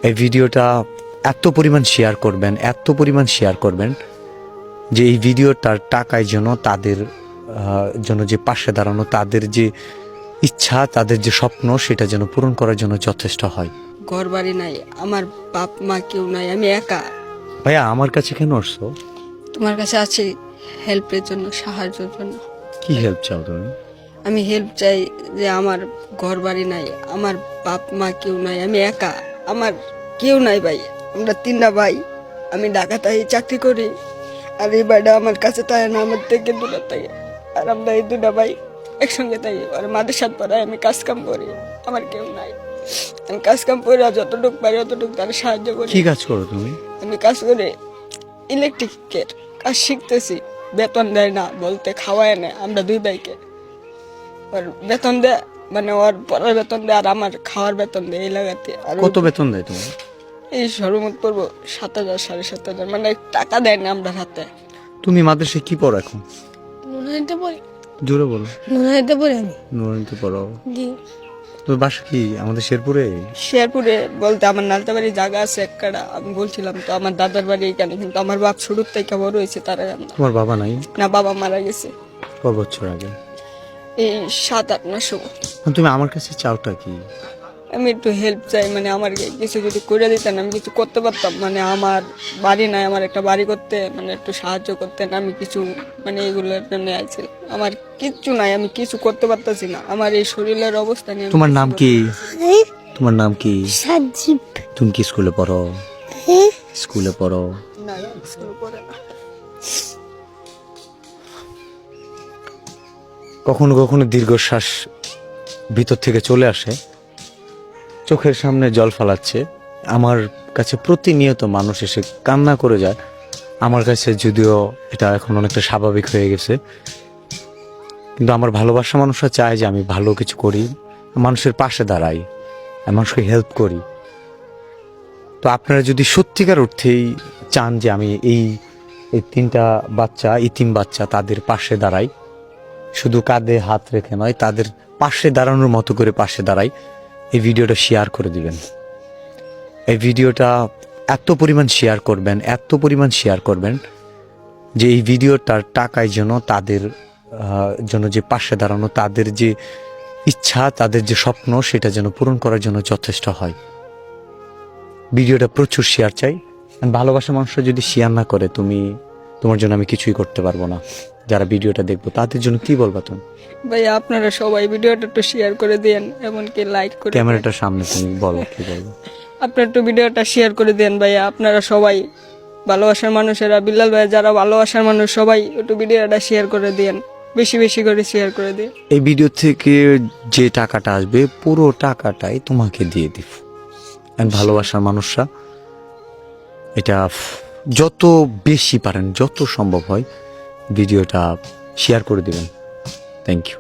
এই ভিডিওটা এত পরিমাণ শেয়ার করবেন যে এই ভিডিওটার টাকায় যেন তাদের জন্য যে পাশে দাঁড়ানো, তাদের যে ইচ্ছা, তাদের যে স্বপ্ন, সেটা যেন পূরণ করার জন্য যথেষ্ট হয়। ঘর বাড়ি নাই, আমার বাপ মা কেউ নাই, আমি একা। ভাইয়া আমার কাছে কেন আসছো? তোমার কাছে আছি হেল্পের জন্য, সাহায্যের জন্য। কি হেল্প চাও তুমি? আমি হেল্প চাই যে আমার ঘর বাড়ি নাই, আমার বাপ মা কেউ নাই, আমি একা, আমার কেউ নাই ভাই। আমরা তিনটা ভাই, আমি ঢাকাতে চাকরি করি, আর এই ভাইটা আমার কাছে তাই না, আমার থেকে দূরে থাকে। আর আমরা এই দুটা ভাই একসঙ্গে থাকি, আর মাদের সাথে পড়ায়, আমি কাজ কাম করি, আমার কেউ নাই। আমি কাজ কাম করে যতটুকু পারি অতটুকু তার সাহায্য করি। কি কাজ করো তুমি? আমি কাজ করে ইলেকট্রিকের কাজ শিখতেছি। বেতন দেয় না, বলতে খাওয়ায় না। আমরা দুই ভাইকে ওর বেতন দেয়, মানে ওর পড়ার বেতন দেয় আর আমার খাওয়ার বেতন দেয় এই লাগাতে। আর কত বেতন দেয় তোমার? এই সর্বমোট পড়বো 7,000 7,500, মানে টাকা দেয় না আমরা হাতে। তুমি মাদ্রাসায় কি পড়ো এখন? নুনাইতে পড়ি। জোরে বলো। নুনাইতে পড়ি আমি। নুরানিতে পড়ো? জি। তোর বাসা কি আমাদের শেরপুরে? শেরপুরে বলতে আমার নালতাবাড়ি জায়গা আছে একটা, আমি বলছিলাম তো আমার দাদার বাড়ি এখানে, কিন্তু আমার বাপ শুরুর থেকে বড় হয়েছে তারা। তোমার বাবা নাই? না, বাবা মারা গেছে কত বছর আগে? এই 7-8 মাস। তুমি আমার কাছে চাওটা কি? আমি একটু হেল্প চাই, মানে আমার কিছু যদি করে দিতেন আমি কিছু করতে পারতাম। মানে আমার বাড়ি নাই, আমার একটা বাড়ি করতে মানে একটু সাহায্য করতেন। আমি কিছু মানে এগুলোর জন্য আইছি, আমার কিচ্ছু নাই, আমি কিছু করতে পারতাছি না। আমার এই শরীরের অবস্থা নিয়ে। তোমার নাম কি? তোমার নাম কি? সাজিব। তুমি কি স্কুলে পড়ো? স্কুলে পড়ো? না, স্কুল পড়ে না। কখনো কখনো দীর্ঘশ্বাস ভিতর থেকে চলে আসে, চোখের সামনে জল ফালাচ্ছে। আমার কাছে প্রতিনিয়ত মানুষ এসে কান্না করে যায়। আমার কাছে যদিও এটা এখন অনেকটা স্বাভাবিক হয়ে গেছে, কিন্তু আমার ভালোবাসা মানুষরা চায় যে আমি ভালো কিছু করি, মানুষের পাশে দাঁড়াই, মানুষকে হেল্প করি। তো আপনারা যদি সত্যিকার অর্থেই চান যে আমি এই তিনটা বাচ্চা, ইতিম বাচ্চা, তাদের পাশে দাঁড়াই, শুধু কাঁধে হাত রেখে নয়, তাদের পাশে দাঁড়ানোর মতো করে পাশে দাঁড়াই, এই ভিডিওটা শেয়ার করে দিবেন। এই ভিডিওটা এত পরিমাণ শেয়ার করবেন যে এই ভিডিওটার টাকায় যেন তাদের জন্য যে পাশে দাঁড়ানো, তাদের যে ইচ্ছা, তাদের যে স্বপ্ন, সেটা যেন পূরণ করার জন্য যথেষ্ট হয়। ভিডিওটা প্রচুর শেয়ার চাই। ভালোবাসা মানুষরা যদি শেয়ার না করে, তোমার জন্য আমি কিছুই করতে পারবো না। যারা ভিডিওটা দেখবো তাদের জন্য কি বলবা তুমি? ভাইয়া আপনারা সবাই ভিডিওটা একটু শেয়ার করে দেন, এমনকি লাইক করে। ক্যামেরাটার সামনে তুমি বলো, কি বলবো? আপনারা একটু ভিডিওটা শেয়ার করে দেন ভাইয়া। আপনারা সবাই ভালোবাসার মানুষেরা, বিল্লাল ভাই যারা ভালোবাসার মানুষ, সবাই একটু ভিডিওটা শেয়ার করে দেন, বেশি বেশি করে শেয়ার করে দিন। এই ভিডিও থেকে যে টাকাটা আসবে পুরো টাকাটাই তোমাকে দিয়ে দিব। ভালোবাসার মানুষরা এটা যত বেশি পারেন, যত সম্ভব হয় ভিডিওটা শেয়ার করে দিবেন। Thank you.